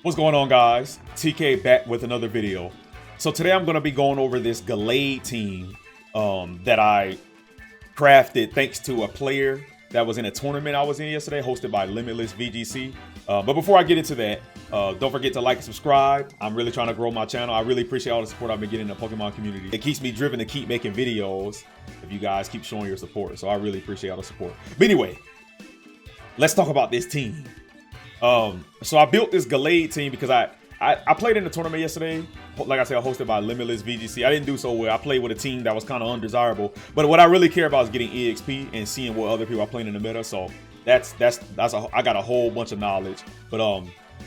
What's going on, guys? TK back with another video. So today I'm going to be going over this Gallade team that I crafted thanks to a player that was in a tournament I was in yesterday, hosted by limitlessVGC. But before I get into that, don't forget to like and subscribe. I'm really trying to grow my channel. I really appreciate all the support I've been getting in the Pokemon community. It keeps me driven to keep making videos if you guys keep showing your support. So I really appreciate all the support. But anyway, let's talk about this team. So I built this Gallade team because I played in the tournament yesterday. Like I said, hosted by limitlessVGC. I didn't do so well. I played with a team that was kind of undesirable. But what I really care about is getting EXP and seeing what other people are playing in the meta. So I got a whole bunch of knowledge. But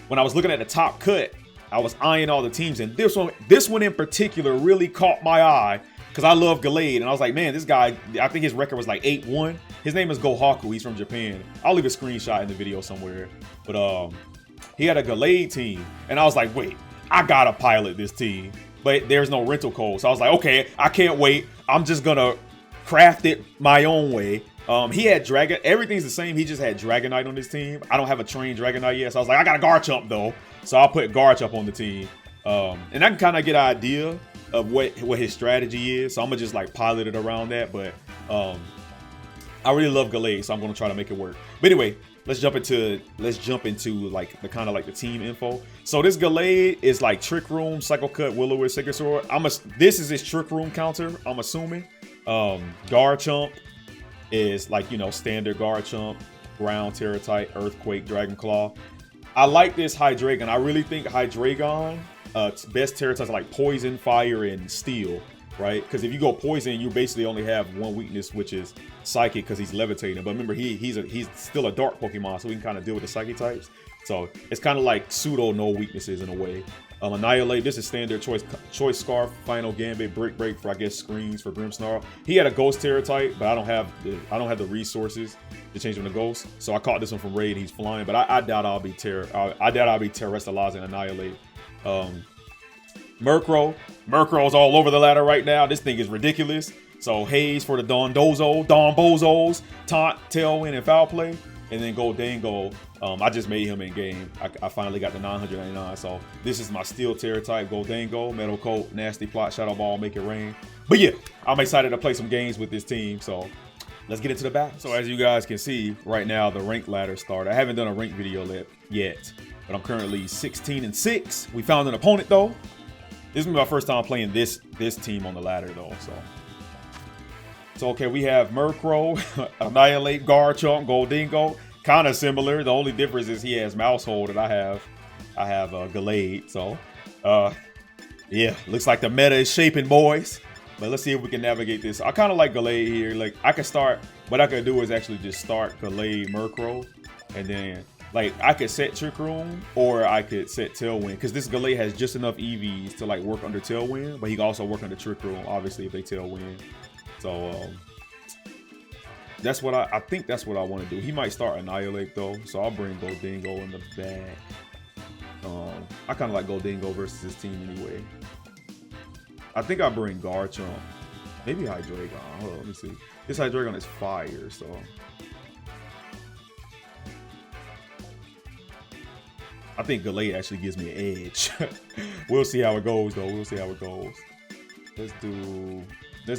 when I was looking at the top cut, I was eyeing all the teams, and this one in particular really caught my eye because I love Gallade, and I was like, man, this guy, I think his record was like 8-1. His name is Gahaku. He's from Japan. I'll leave a screenshot in the video somewhere. But he had a Gallade team, and I was like, wait, I gotta pilot this team. But there's no rental code, so I was like, okay, I can't wait. I'm just gonna craft it my own way. He had Dragon. Everything's the same. He just had Dragonite on his team. I don't have a trained Dragonite yet, so I was like, I got a Garchomp though, so I'll put Garchomp on the team. And I can kind of get an idea of what his strategy is, so I'm gonna just like pilot it around that. But I really love Gallade, so I'm gonna try to make it work. But anyway, let's jump into like the kind of like the team info. So this Gallade is like Trick Room, Psycho Cut, Will-O-Wisp, Sacred Sword. This is his Trick Room counter, I'm assuming. Garchomp is like, you know, standard Garchomp, Ground, Terratite, Earthquake, Dragon Claw. I like this Hydreigon. I really think Hydreigon best Terratypes are like Poison, Fire, and Steel, right? Because if you go Poison, you basically only have one weakness, which is Psychic, because he's levitating. But remember, he's still a Dark Pokemon, so we can kind of deal with the Psychic types. So it's kind of like pseudo no weaknesses in a way. Annihilate, this is standard choice Scarf, Final Gambit, Brick Break for, I guess, Screens for Grimmsnarl. He had a Ghost Terratite, but I don't have the resources to change him to Ghost. So I caught this one from Raid. He's flying, but I doubt I'll be Terrestrializing Annihilate. Murkrow's all over the ladder right now. This thing is ridiculous. So Haze for the Don Bozos, Taunt, Tailwind, and Foul Play. And then Goldango, I just made him in game. I finally got the 999. So this is my Steel Terratite, Goldango, Metal Coat, Nasty Plot, Shadow Ball, Make It Rain. But yeah, I'm excited to play some games with this team. So let's get into the battle. So as you guys can see right now, the rank ladder started. I haven't done a rank video yet, but I'm currently 16-6. We found an opponent though. This is my first time playing this team on the ladder though. So okay, we have Murkrow, Annihilate, Garchomp, Goldango, kind of similar. The only difference is he has Mousehold and I have Gallade. So yeah, looks like the meta is shaping, boys. But let's see if we can navigate this. I kind of like Gallade here. Like I could start, what I could do is actually just start Gallade, Murkrow, and then like I could set Trick Room or I could set Tailwind, because this Gallade has just enough EVs to like work under Tailwind, but he can also work under Trick Room, obviously, if they Tailwind. So that's what I think that's what I want to do. He might start Annihilate though, so I'll bring Goldango in the back. I kind of like Goldango versus his team anyway. I think I bring Garchomp, maybe Hydreigon. Hold on, let me see. This Hydreigon is fire, so I think Gallade actually gives me an edge. We'll see how it goes though. We'll see how it goes. Let's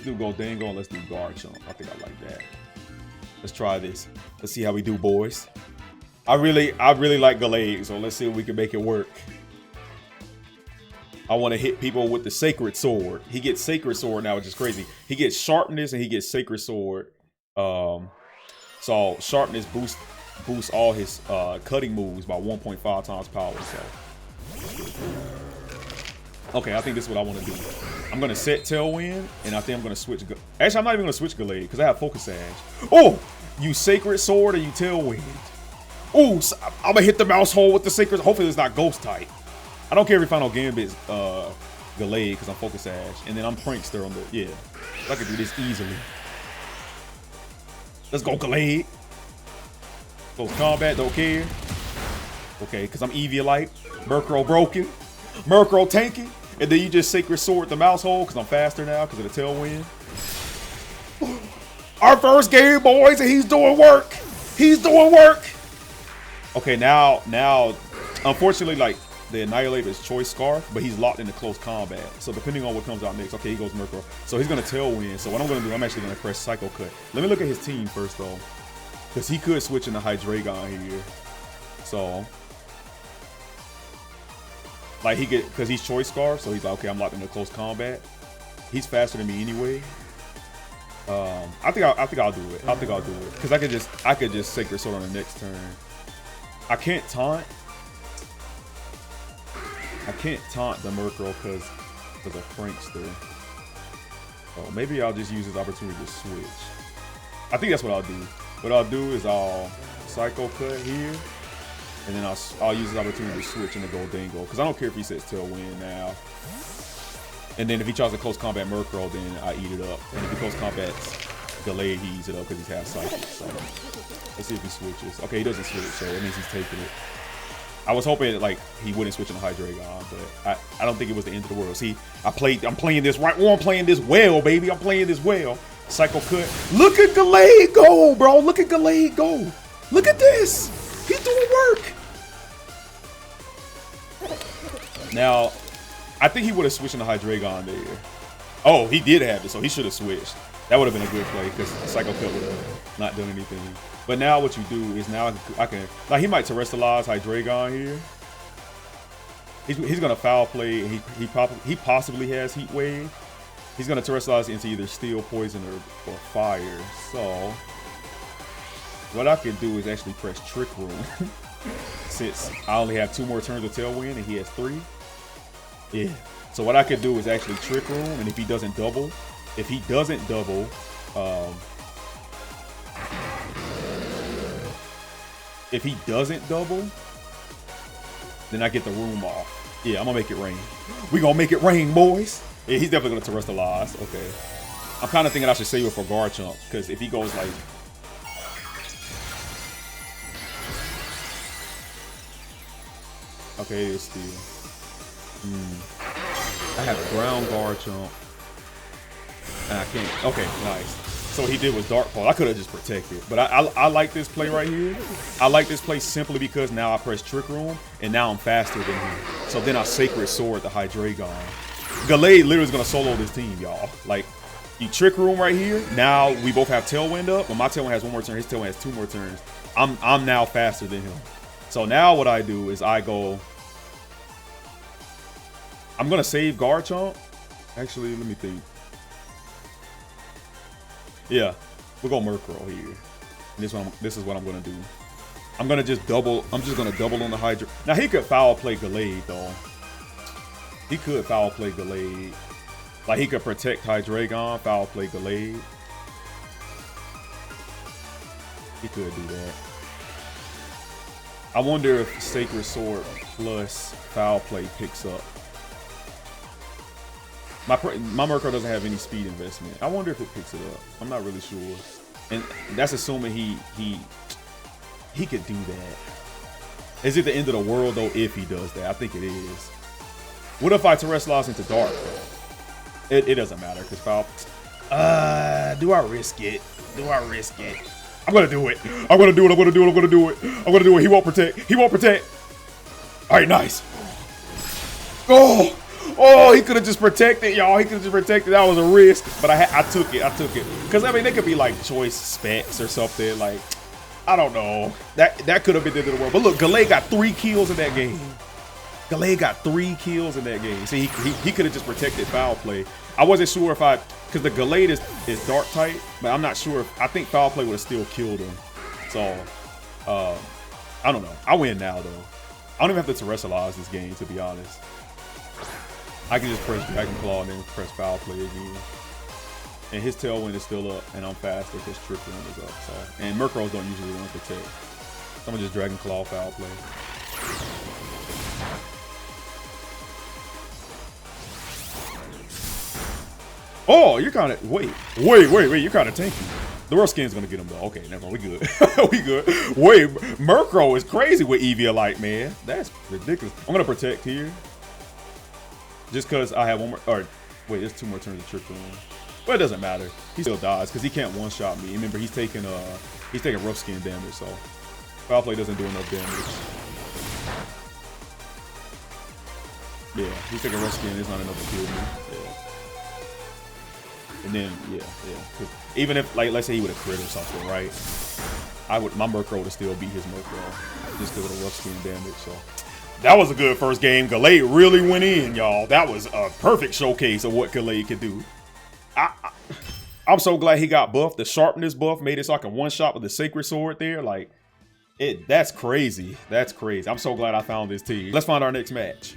do Goldango and let's do Garchomp. I think I like that. Let's try this. Let's see how we do, boys. I really like Gallade, so let's see if we can make it work. I want to hit people with the Sacred Sword. He gets Sacred Sword now, which is crazy. He gets Sharpness and he gets Sacred Sword. So Sharpness boosts all his cutting moves by 1.5 times power. So okay, I think this is what I want to do. I'm going to set Tailwind, and I think I'm going to switch. Actually, I'm not even going to switch Gallade because I have Focus Sash. Oh, you Sacred Sword or you Tailwind? Oh, so I'm going to hit the mouse hole with the Sacred. Hopefully, it's not Ghost type. I don't care if Final Gambit's Gallade because I'm Focus Sash. And then I'm Prankster on the, yeah. I can do this easily. Let's go, Gallade. Close combat, don't care. Okay, because I'm Eviolite. Murkrow broken. Murkrow tanky. And then you just Sacred Sword the mouse hole because I'm faster now because of the Tailwind. Our first game, boys, and he's doing work. He's doing work. Okay, now, unfortunately, like, the Annihilate is Choice Scarf, but he's locked into close combat. So depending on what comes out next, okay, he goes Murkrow. So he's gonna Tailwind. So what I'm gonna do, I'm actually gonna press Psycho Cut. Let me look at his team first though, because he could switch into Hydreigon here. So like he get, because he's Choice Scarf, so he's like, okay, I'm locked into close combat. He's faster than me anyway. I think I'll do it. I think I'll do it because I could just Sacred Sword on the next turn. I can't taunt the Murkrow because of Prankster. Oh, maybe I'll just use this opportunity to switch. I think that's what I'll do. What I'll do is I'll Psycho Cut here, and then I'll use this opportunity to switch into Goldango because I don't care if he sets Tailwind now. And then if he tries to close combat Murkrow, then I eat it up. And if he close combats Gallade, he eats it up because he's half psychic. So let's see if he switches. Okay, he doesn't switch, so that means he's taking it. I was hoping like he wouldn't switch into Hydreigon, but I don't think it was the end of the world. See, I'm playing this right. Oh, I'm playing this well, baby. I'm playing this well. Psycho Cut. Look at Gallade go, bro. Look at Gallade go. Look at this. He's doing work. Now, I think he would have switched into Hydreigon there. Oh, he did have it, so he should have switched. That would have been a good play because Psycho Cut would have not done anything. But now what you do is now I can like he might terrestrialize Hydreigon here. He's gonna foul play and he possibly has Heat Wave. He's gonna terrestrialize into either Steel, Poison, or Fire. So what I can do is actually press Trick Room since I only have 2 more turns of Tailwind and he has 3. Yeah. So what I could do is actually Trick Room, and if he doesn't double, then I get the room off. Yeah, I'm gonna make it rain. We gonna make it rain, boys. Yeah, he's definitely gonna terrestrialize. Okay. I'm kind of thinking I should save it for Garchomp, because if he goes like... Okay, it's Steel. I have a ground Garchomp. And I can't. Okay, nice. So what he did was Dark Paw. I could have just protected. But I like this play right here. I like this play simply because now I press Trick Room, and now I'm faster than him. So then I Sacred Sword the Hydreigon. Gallade literally is going to solo this team, y'all. Like, you Trick Room right here. Now we both have Tailwind up. But my Tailwind has 1 more turn. His Tailwind has 2 more turns. I'm now faster than him. So now what I do is I go... I'm going to save Garchomp. Actually, let me think. Yeah, we'll go Murkrow here. And this is what I'm going to do. I'm going to just double. I'm just going to double on the Hydra. Now, he could foul play Gallade, though. He could foul play Gallade. Like, he could protect Hydreigon, foul play Gallade. He could do that. I wonder if Sacred Sword plus foul play picks up. My Murkrow doesn't have any speed investment. I wonder if it picks it up. I'm not really sure. And that's assuming he could do that. Is it the end of the world, though, if he does that? I think it is. What if I terrestrialize into Dark? It doesn't matter, because foul... do I risk it? Do I risk it? I'm going to do it. I'm going to do it. I'm going to do it. I'm going to do it. I'm going to do it. He won't protect. He won't protect. All right, nice. Oh! Oh, he could have just protected, y'all. He could have just protected. That was a risk, but I took it. I took it because I mean they could be like choice specs or something. Like I don't know. That could have been the end of the world. But look, Gallade got 3 kills in that game. Gallade got 3 kills in that game. See, he could have just protected foul play. I wasn't sure if because the Gallade is dark type, but I'm not sure. I think foul play would have still killed him. So I don't know. I win now though. I don't even have to terrestrialize this game, to be honest. I can just press Dragon Claw and then press Foul Play again. And his Tailwind is still up, and I'm faster because Trick Room is up. So, and Murkrows don't usually want to protect. So I'm gonna just Dragon Claw Foul Play. Oh, you're kind of wait, you're kind of tanky. The Rough Skin's gonna get him though. Okay, never mind, we good. We good. Wait, Murkrow is crazy with Eviolite, man. That's ridiculous. I'm gonna protect here. Just because I have 1 more, or wait, there's 2 more turns of Trick Room. Well, it doesn't matter. He still dies because he can't one-shot me. Remember, he's taking Rough Skin damage, so Foul Play doesn't do enough damage. Yeah, he's taking rescue and it's not enough to kill me. Yeah. And then, yeah. Even if, like, let's say he would have crit or something, right? My Murkrow would still beat his Murkrow. Just because of the rough skin damage, so. That was a good first game. Gallade really went in, y'all. That was a perfect showcase of what Gallade could do. I'm so glad he got buffed. The sharpness buff made it so I can one-shot with the Sacred Sword there. Like, that's crazy. That's crazy. I'm so glad I found this team. Let's find our next match.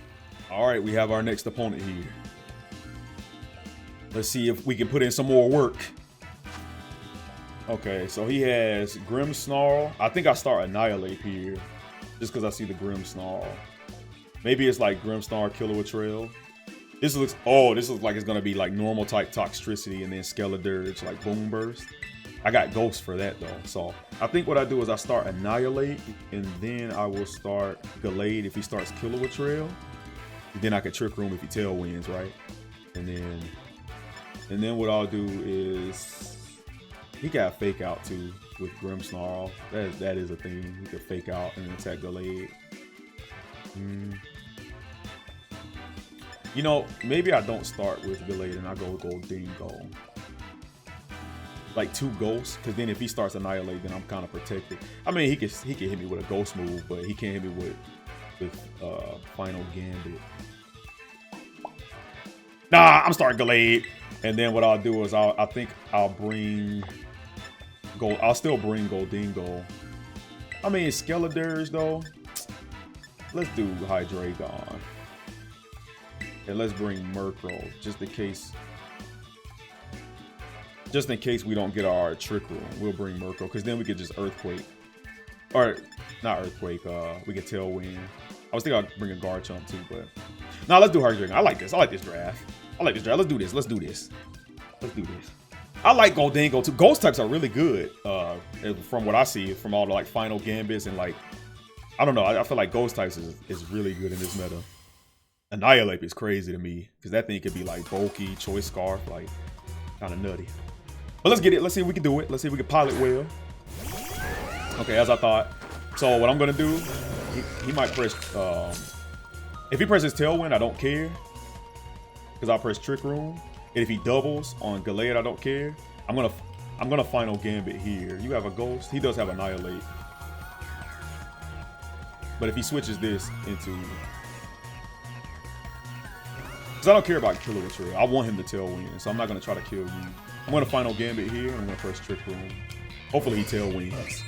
All right, we have our next opponent here. Let's see if we can put in some more work. Okay, so he has Grimmsnarl. I think I start Annihilate here, just because I see the Grimmsnarl. Maybe it's like Grimmsnarl, Kilowattrail. This looks like it's gonna be like normal type Toxtricity and then Skeledirge, like Boom Burst. I got Ghost for that though. So I think what I do is I start Annihilate and then I will start Gallade if he starts Kilowattrail. And then I can Trick Room if he Tailwinds, right? And then what I'll do is he got Fake Out too with Grimmsnarl. That is a thing. He could Fake Out and attack Gallade. You know, maybe I don't start with Gallade and I go Goldingo. Like 2 ghosts, because then if he starts Annihilate, then I'm kind of protected. I mean, he can hit me with a ghost move, but he can't hit me with Final Gambit. Nah, I'm starting Gallade. And then what I'll do is I think I'll bring I'll still bring Goldingo. I mean, Skeledirge though. Let's do Hydreigon. And let's bring Murkrow just in case. Just in case we don't get our Trick Room, we'll bring Murkrow because then we could just Earthquake. Or not Earthquake. We can Tailwind. I was thinking I'd bring a Garchomp too, but nah, let's do Hydreigon. I like this. I like this draft. Let's do this. Let's do this. I like Goldingo too. Ghost types are really good. From what I see, from all the like Final Gambits and like, I don't know. I feel like Ghost types is really good in this meta. Annihilate is crazy to me because that thing could be like bulky, Choice Scarf, like kind of nutty. But let's get it. Let's see if we can do it. Let's see if we can pilot well. Okay, as I thought. So what I'm gonna do, he might press. If he presses Tailwind, I don't care. Because I'll press Trick Room. And if he doubles on Gallade, I don't care. I'm gonna Final Gambit here. You have a Ghost. He does have Annihilate. But if he switches this into, because I don't care about Kilowattrail. I want him to Tailwind, so I'm not gonna try to kill you. I'm gonna Final Gambit here. I'm gonna press Trick Room. Hopefully he Tailwinds.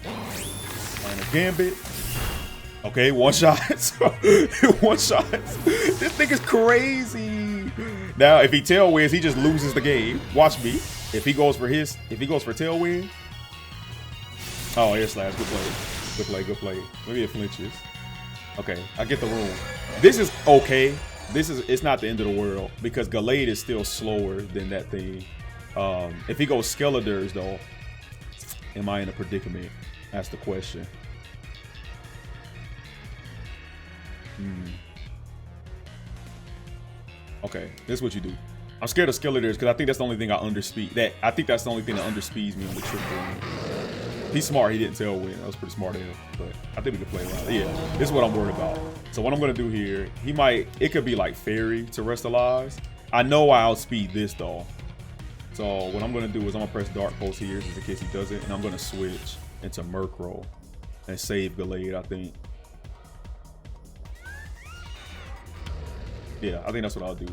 Final Gambit. Okay, one shot. One shot. This thing is crazy. Now, if he Tailwinds, he just loses the game. Watch me. If he goes for Tailwind. Oh, Air Slash. Good play. Maybe it flinches. Okay, I get the room. This is okay. It's not the end of the world because Gallade is still slower than that thing. If he goes Skeledirge though, am I in a predicament? That's the question. Okay, this is what you do. I'm scared of Skeledirge because I think that's the only thing I underspeed. I think that's the only thing that underspeeds me on the Trick Room. He's smart. He didn't Tailwind. That was pretty smart of him. But I think we can play around. Yeah, this is what I'm worried about. So what I'm gonna do here, it could be like Fairy to Restalize. I know I outspeed this though. So what I'm gonna do is I'm gonna press Dark Pulse here just in case he does it, and I'm gonna switch into Murkrow and save Gallade, I think. Yeah, I think that's what I'll do.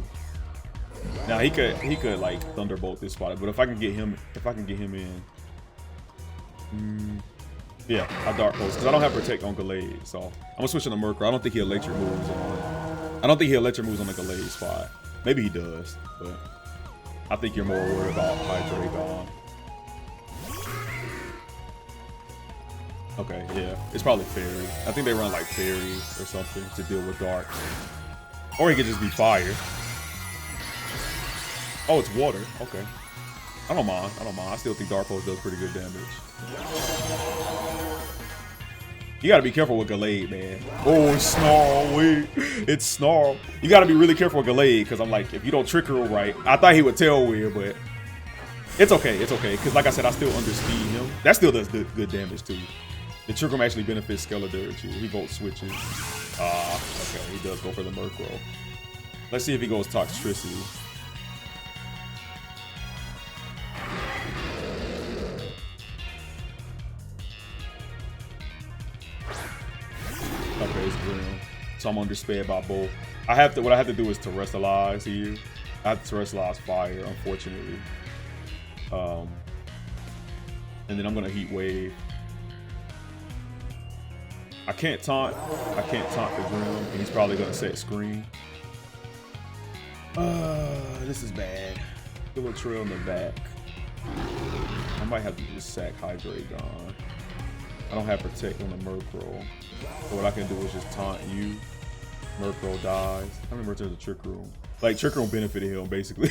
Now he could like Thunderbolt this spot, but if I can get him in, yeah, I Dark Pulse because I don't have Protect on Gallade, so I'm gonna switch into Murkrow. I don't think he'll let your moves on. I don't think he'll let your moves on the Gallade spot. Maybe he does, but I think you're more worried about Hydreigon. Okay, yeah, it's probably Fairy. I think they run like Fairy or something to deal with Dark. Or he could just be Fire. Oh, it's Water. Okay. I don't mind. I still think Dark Pulse does pretty good damage. You gotta be careful with Gallade, man. Oh, it's Snarl. Wait. It's Snarl. You gotta be really careful with Gallade, because I'm like, if you don't trick her right, I thought he would Tailwind, but it's okay. It's okay. Because like I said, I still underspeed him. That still does good damage too. The Trick Room actually benefits Scarlet here. He Volt switches. Okay, he does go for the Murkrow. Let's see if he goes Toxtricity. Okay, it's Grim. So I'm under sped by both. What I have to do is Terrestrialize here. I have to Terrestrialize Fire, unfortunately. And then I'm gonna Heat Wave. I can't taunt the Grim, and he's probably gonna set Screen. This is bad. A little trail in the back. I might have to just sack Hydreigon. I don't have Protect on the Murkrow. So what I can do is just taunt you. Murkrow dies. How many returns a Trick Room? Like Trick Room benefited him basically.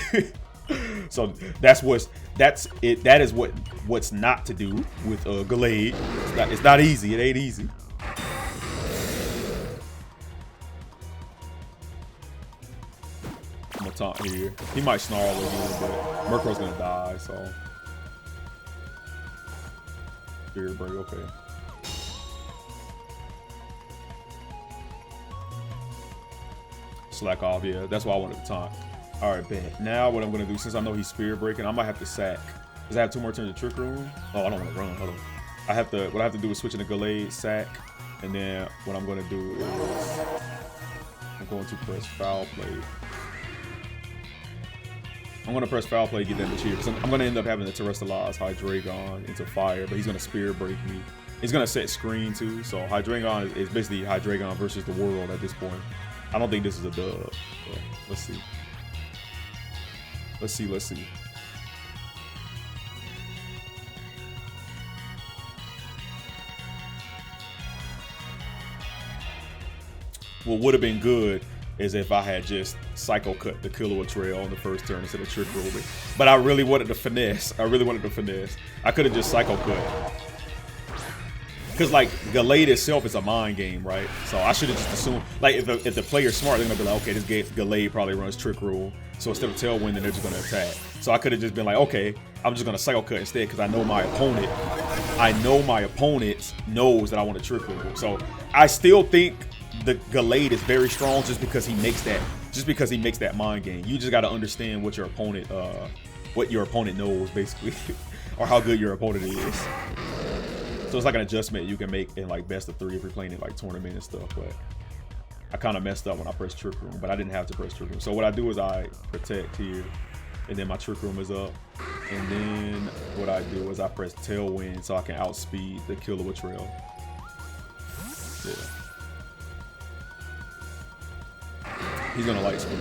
So that is what's not to do with Gallade. It's not easy. It ain't easy. I'm gonna taunt here. He might snarl again, but Murkrow's gonna die. So Spirit Break. Okay. Slack off, yeah. That's why I wanted to taunt. All right, bet. Now what I'm gonna do, since I know he's Spirit Breaking, I might have to sack. Cause I have 2 more turns of Trick Room. Oh, I don't want to run. Hold on. What I have to do is switch into Gallade, sack, and then what I'm gonna do is I'm going to press Foul Play. I'm gonna press Foul Play, get that much here, because I'm gonna end up having to Terrestrialize Hydreigon into Fire, but he's gonna Spirit Break me. He's gonna set Screen too, so Hydreigon is basically Hydreigon versus the world at this point. I don't think this is a dub. But let's see. Let's see. What would have been good is if I had just Psycho Cut the Killua Trail on the first turn instead of Trick Room. But I really wanted to finesse. I could have just Psycho Cut. Because, like, Gallade itself is a mind game, right? So I should have just assumed, like, if the player's smart, they're going to be like, okay, this Gallade probably runs Trick Room. So instead of Tailwind, then they're just going to attack. So I could have just been like, okay, I'm just going to Psycho Cut instead because I know my opponent knows that I want to Trick Room. So I still think the Gallade is very strong just because he makes that mind game. You just got to understand what your opponent knows, basically, or how good your opponent is. So it's like an adjustment you can make in like best of 3 if you're playing in like tournament and stuff. But I kind of messed up when I pressed Trick Room, but I didn't have to press Trick Room. So what I do is I Protect here, and then my Trick Room is up. And then what I do is I press Tailwind so I can outspeed the Killua Trail. Yeah. He's gonna Light Screen.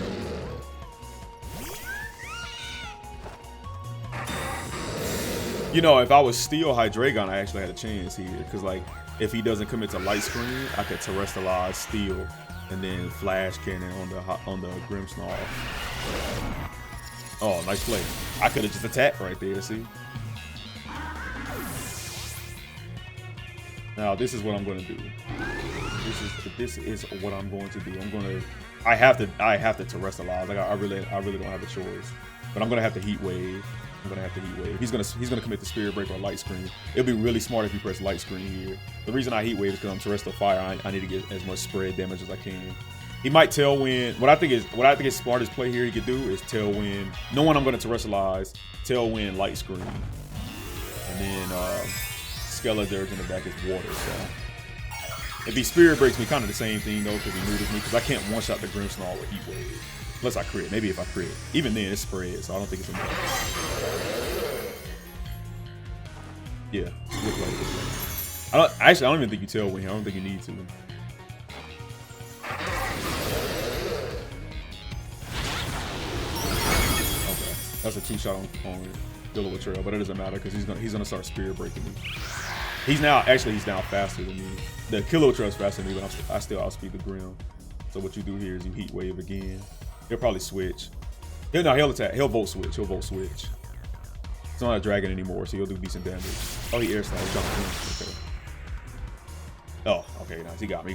You know, if I was Steel Hydreigon, I actually had a chance here. Because, like, if he doesn't commit to Light Screen, I could Terrestrialize Steel and then Flash Cannon on the Grimmsnarl. Oh, nice play. I could have just attacked right there, see? Now, this is what I'm going to do. This is what I'm going to do. I have to Terrestrialize. Like, I really don't have a choice. But I'm going to have to Heat Wave. He's gonna commit the Spirit Break or Light Screen. It'll be really smart if he press Light Screen here. The reason I Heat Wave is because I'm Terrestrial Fire. I need to get as much spread damage as I can. He might Tailwind. What I think is smartest play here he could do is Tailwind. Knowing I'm gonna Terrestrialize, Tailwind, Light Screen, and then Scarlet in the back is Water. So if he Spirit Breaks me, kind of the same thing though, because he neuters me. Because I can't one shot the Grimmsnarl with Heat Wave. Unless I crit. Maybe if I crit. Even then, it's spread, so I don't think it's enough. Yeah. Good play. I don't even think you Tailwind here. I don't think you need to. Okay. That's a 2-shot on Killua Trail, but it doesn't matter because he's gonna start Spirit Breaking me. He's now faster than me. The Killua Trail is faster than me, but I still outspeed the Grim. So what you do here is you Heat Wave again. He'll probably switch. He'll attack. He'll Volt Switch. It's not a dragon anymore, so he'll do decent damage. Oh, he Air Slash. Okay. Oh, okay, nice. He got me.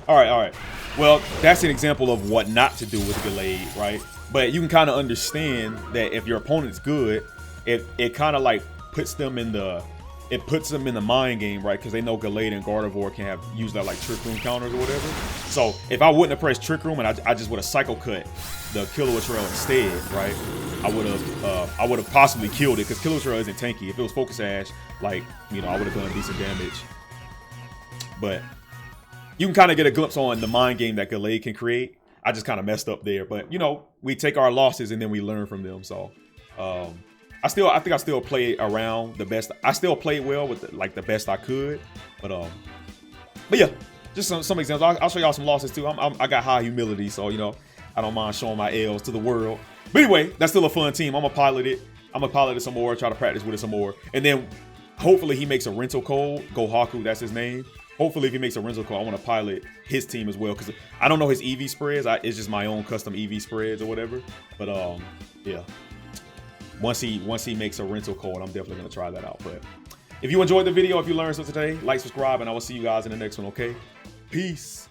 All right. Well, that's an example of what not to do with Gallade, right? But you can kind of understand that if your opponent's good, it kind of like puts them in the it puts them in the mind game, right? Because they know Gallade and Gardevoir can have used that like Trick Room counters or whatever. So if I wouldn't have pressed Trick Room and I just would have Psycho Cut the Killer Trail instead, right? I would have possibly killed it because Killer Trail isn't tanky. If it was Focus Ash, like, you know, I would have done decent damage. But you can kind of get a glimpse on the mind game that Gallade can create. I just kind of messed up there, but you know, we take our losses and then we learn from them. So I think I still play around the best. I still played well with the best I could, but yeah, just some examples. I'll show y'all some losses too. I got high humility, so you know, I don't mind showing my L's to the world. But anyway, that's still a fun team. I'm gonna pilot it. I'm gonna pilot it some more, try to practice with it some more, and then hopefully he makes a rental code. Gahaku, that's his name. Hopefully, if he makes a rental code, I want to pilot his team as well because I don't know his EV spreads. It's just my own custom EV spreads or whatever. But yeah, once he makes a rental code, I'm definitely gonna try that out. But if you enjoyed the video, if you learned something today, like, subscribe, and I will see you guys in the next one. Okay, peace.